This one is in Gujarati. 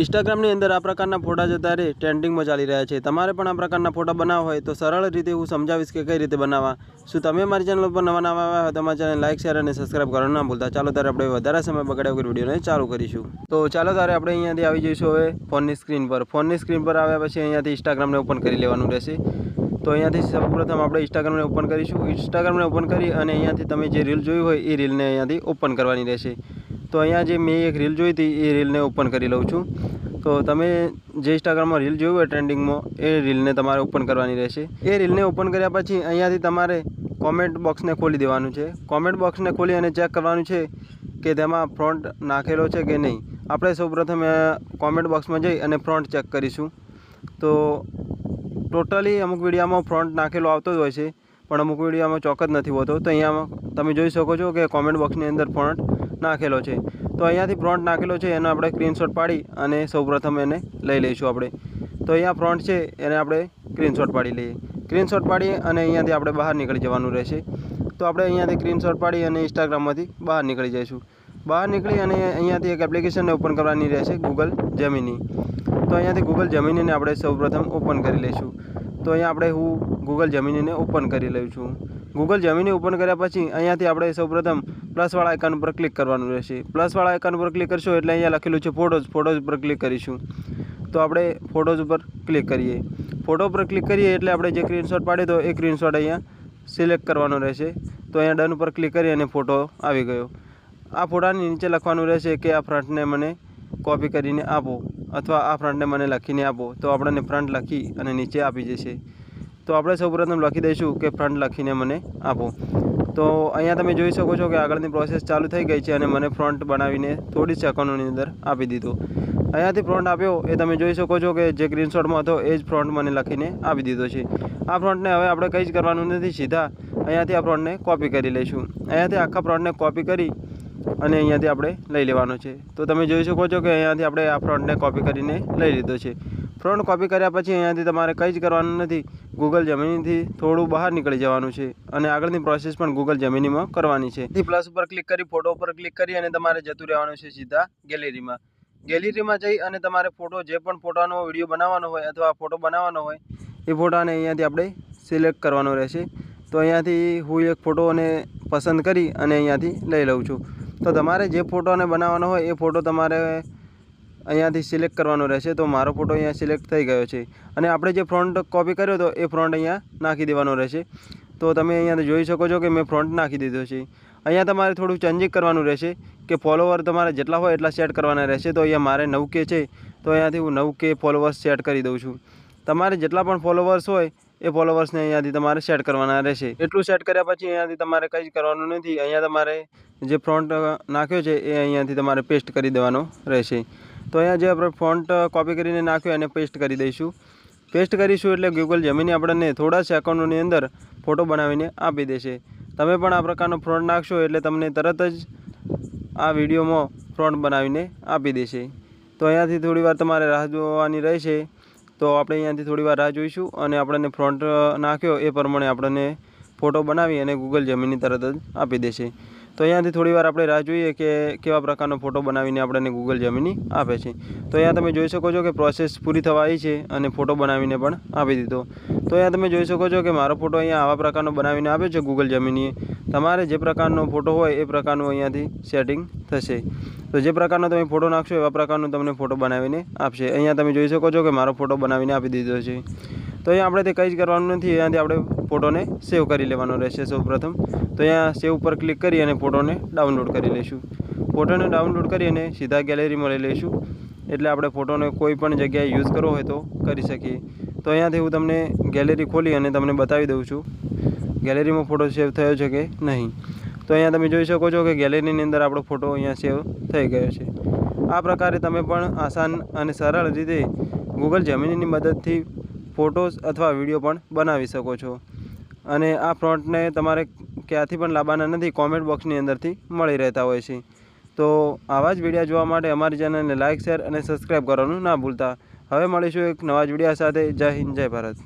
ઇન્સ્ટાગ્રામની અંદર આ પ્રકારના ફોટા જતા રહે ટ્રેન્ડિંગમાં ચાલી રહ્યા છે। તમારે પણ આ પ્રકારના ફોટા બનાવવા હોય તો સરળ રીતે હું સમજાવીશ કે કઈ રીતે બનાવવા। શું તમે મારી ચેનલ પર નવા આવ્યા હોય તો મારી ચેનલ લાઈક શેર અને સબસ્ક્રાઇબ કરવાનું ના ભૂલતા। ચાલો ત્યારે આપણે વધારે સમય બગાડ્યા વગર વિડીયોને ચાલુ કરીશું। તો ચાલો ત્યારે આપણે અહીંયાથી આવી જઈશું હવે ફોનની સ્ક્રીન પર। ફોનની સ્ક્રીન પર આવ્યા પછી અહીંયાથી ઇન્સ્ટાગ્રામને ઓપન કરી લેવાનું રહેશે। તો અહીંયાથી સૌપ્રથમ આપણે ઇન્સ્ટાગ્રામને ઓપન કરીશું। ઇન્સ્ટાગ્રામને ઓપન કરી અને અહીંયાથી તમે જે રીલ જોઈ હોય એ રીલને અહીંયાથી ઓપન કરવાની રહેશે। તો અહીંયા જે મેં એક રીલ જોઈ હતી એ રીલને ઓપન કરી લઉં છું। તો તમે જે ઇન્સ્ટાગ્રામમાં રીલ જોયું હોય ટ્રેન્ડિંગમાં એ રીલને તમારે ઓપન કરવાની રહેશે। એ રીલને ઓપન કર્યા પછી અહીંયાથી તમારે કોમેન્ટ બોક્સને ખોલી દેવાનું છે। કોમેન્ટ બોક્સને ખોલી અને ચેક કરવાનું છે કે તેમાં ફ્રોન્ટ નાખેલો છે કે નહીં। આપણે સૌપ્રથમ કોમેન્ટ બોક્સમાં જઈ અને ફ્રોન્ટ ચેક કરીશું। તો ટોટલી અમુક વિડીયોમાં ફ્રોન્ટ નાખેલો આવતો જ હોય છે, પણ અમુક વિડીયોમાં ચોક્કસ નથી હોતો। તો અહીંયા તમે જોઈ શકો છો કે કોમેન્ટ બોક્સની અંદર ફ્રોન્ટ નાખેલો છે। તો અહીંયાથી ફ્રોન્ટ નાખેલો છે એનો આપણે સ્ક્રીનશોટ પાડી અને સૌપ્રથમ એને લઈ લઈશું આપણે। તો અહીંયા ફ્રોન્ટ છે એને આપણે સ્ક્રીનશોટ પાડી લઈએ। સ્ક્રીનશોટ પાડી અને અહીંયાથી આપણે બહાર નીકળી જવાનું રહેશે। તો આપણે અહીંયાથી સ્ક્રીનશોટ પાડી અને ઇન્સ્ટાગ્રામમાંથી બહાર નીકળી જઈશું। બહાર નીકળી અને અહીંયાથી એક એપ્લિકેશનને ઓપન કરવાની રહેશે, ગૂગલ જેમિની। તો અહીંયાથી ગૂગલ જેમિનીને આપણે સૌપ્રથમ ઓપન કરી લઈશું। તો અહીંયા હું ગૂગલ જેમિનીને ઓપન કરી લઉં છું। ગૂગલ જેમિની ઓપન કર્યા પછી અહીંયાથી આપણે સૌપ્રથમ પ્લસવાળા આઇકન ઉપર ક્લિક કરવાનું રહેશે। પ્લસવાળા આઇકન ઉપર ક્લિક કરશો એટલે અહીંયા લખેલું છે ફોટોઝ, ફોટોઝ ઉપર ક્લિક કરીશું। તો આપણે ફોટોઝ ઉપર ક્લિક કરીએ। ફોટો ઉપર ક્લિક કરીએ એટલે આપણે જે સ્ક્રીનશોટ પાડ્યો તો એ સ્ક્રીનશોટ અહીંયા સિલેક્ટ કરવાનો રહેશે। તો અહીંયા ડન ઉપર ક્લિક કરી અને ફોટો આવી ગયો। આ ફોટાની નીચે લખવાનું રહેશે કે આ ફ્રન્ટને મને કોપી કરીને આપો અથવા આ ફ્રન્ટને મને લખીને આપો। તો આપણને ફ્રન્ટ લખી અને નીચે આપી જશે। તો આપણે સૌપ્રથમ લખી દઈશું કે ફ્રન્ટ લખીને મને આપો। તો અહીંયા તમે જોઈ શકો છો કે આગળની પ્રોસેસ ચાલુ થઈ ગઈ છે અને મને ફ્રન્ટ બનાવીને થોડી સેકન્ડોની અંદર આપી દીધો। અહીંયાથી ફ્રન્ટ આપ્યો એ તમે જોઈ શકો છો કે જે સ્ક્રીનશોટમાં હતો એ જ ફ્રન્ટ મને લખીને આપી દીધો છે। આ ફ્રન્ટને હવે આપણે કંઈ જ કરવાનું નથી, સીધા અહીંયાથી આ ફ્રન્ટને કોપી કરી લઈશું। અહીંયાથી આખા ફ્રન્ટને કોપી કરી અને અહીંયાથી આપણે લઈ લેવાનો છે। તો તમે જોઈ શકો છો કે અહીંયાથી આપણે આ ફ્રન્ટને કોપી કરીને લઈ લીધો છે। ફ્રન્ટ કોપી કર્યા પછી અહીંયાથી તમારે કંઈ જ કરવાનું નથી, ગૂગલ જેમિનીથી થોડું બહાર નીકળી જવાનું છે અને આગળની પ્રોસેસ પણ ગૂગલ જેમિનીમાં કરવાની છે। થી પ્લસ ઉપર ક્લિક કરી ફોટો ઉપર ક્લિક કરી અને તમારે જતું રહેવાનું છે સીધા ગેલેરીમાં। ગેલેરીમાં જઈ અને તમારે ફોટો જે પણ ફોટાનો વિડીયો બનાવવાનો હોય અથવા ફોટો બનાવવાનો હોય એ ફોટાને અહીંયાથી આપણે સિલેક્ટ કરવાનો રહેશે। તો અહીંયાથી હું એક ફોટોને પસંદ કરી અને અહીંયાથી લઈ લઉં છું। તો તમારે જે ફોટોને બનાવવાનો હોય એ ફોટો તમારે અહીંયાથી સિલેક્ટ કરવાનો રહેશે। તો મારો ફોટો અહીંયા સિલેક્ટ થઈ ગયો છે અને આપણે જે ફ્રન્ટ કોપી કર્યો હતો એ ફ્રન્ટ અહીંયા નાખી દેવાનો રહેશે। તો તમે અહીંયા જોઈ શકો છો કે મેં ફ્રન્ટ નાખી દીધો છે। અહીંયા તમારે થોડું ચેન્જિંગ કરવાનું રહેશે કે ફોલોવર તમારે જેટલા હોય એટલા સેટ કરવાના રહેશે। તો અહીંયા મારે 9K છે તો અહીંયાથી હું 9K ફોલોવર્સ સેટ કરી દઉં છું। તમારે જેટલા પણ ફોલોવર્સ હોય એ ફોલોવર્સને અહીંયાથી તમારે સેટ કરવાના રહેશે। એટલું સેટ કર્યા પછી અહીંયાથી તમારે કંઈ જ કરવાનું નથી। અહીંયા તમારે જે ફ્રન્ટ નાખ્યો છે એ અહીંયાથી તમારે પેસ્ટ કરી દેવાનો રહેશે। તો અહીંયા જે આપણે ફોન્ટ કોપી કરીને નાખ્યો એને પેસ્ટ કરી દઈશું। પેસ્ટ કરીશું એટલે ગૂગલ જેમિની આપણને થોડા સેકન્ડોની અંદર ફોટો બનાવીને આપી દેશે। તમે પણ આ પ્રકારનો ફ્રન્ટ નાખશો એટલે તમને તરત જ આ વિડીયોમાં ફ્રન્ટ બનાવીને આપી દેશે। તો અહીંયાથી થોડીવાર તમારે રાહ જોવાની રહેશે। તો આપણે અહીંયાથી થોડીવાર રાહ જોઈશું અને આપણને ફ્રન્ટ નાખ્યો એ પ્રમાણે આપણને ફોટો બનાવી અને ગૂગલ જેમિની તરત જ આપી દેશે। તો અહીંયાથી થોડીવાર આપણે રાહ જોઈએ કે કેવા પ્રકારનો ફોટો બનાવીને આપણને ગૂગલ જેમિની આપે છે। તો અહીંયા તમે જોઈ શકો છો કે પ્રોસેસ પૂરી થવા આવી છે અને ફોટો બનાવીને પણ આપી દીધો। તો અહીંયા તમે જોઈ શકો છો કે મારો ફોટો અહીંયા આવા પ્રકારનો બનાવીને આપે છે ગૂગલ જેમિનીએ। તમારે જે પ્રકારનો ફોટો હોય એ પ્રકારનું અહીંયાથી સેટિંગ થશે। તો જે પ્રકારનો તમે ફોટો નાખશો એવા પ્રકારનો તમને ફોટો બનાવીને આપશે। અહીંયા તમે જોઈ શકો છો કે મારો ફોટો બનાવીને આપી દીધો છે। તો અહીંયા આપણે તે કંઈ જ કરવાનું નથી, અહીંયાથી આપણે ફોટોને સેવ કરી લેવાનો રહેશે સૌપ્રથમ। તો અહીંયા સેવ ઉપર ક્લિક કરી અને ફોટોને ડાઉનલોડ કરી લઈશું। ફોટોને ડાઉનલોડ કરી અને સીધા ગેલેરીમાં લઈ લઈશું એટલે આપણે ફોટોને કોઈ પણ જગ્યાએ યુઝ કરવો હોય તો કરી શકીએ। તો અહીંયાથી હું તમને ગેલેરી ખોલી અને તમને બતાવી દઉં છું ગેલેરીમાં ફોટો સેવ થયો છે કે નહીં। તો અહીંયા તમે જોઈ શકો છો કે ગેલેરીની અંદર આપણો ફોટો અહીંયા સેવ થઈ ગયો છે। આ પ્રકારે તમે પણ આસાન અને સરળ રીતે ગૂગલ જેમિનીની મદદથી ફોટોઝ અથવા વિડીયો પણ બનાવી શકો છો અને આ ફ્રન્ટને તમારે ક્યાંથી પણ લાવવાના નથી, કોમેન્ટ બોક્સની અંદરથી મળી રહેતા હોય છે। તો આવા જ વિડીયો જોવા માટે અમારી ચેનલને લાઇક શેર અને સબસ્ક્રાઈબ કરવાનું ના ભૂલતા। હવે મળીશું એક નવા જ વિડીયો સાથે। જય હિન્દ, જય ભારત।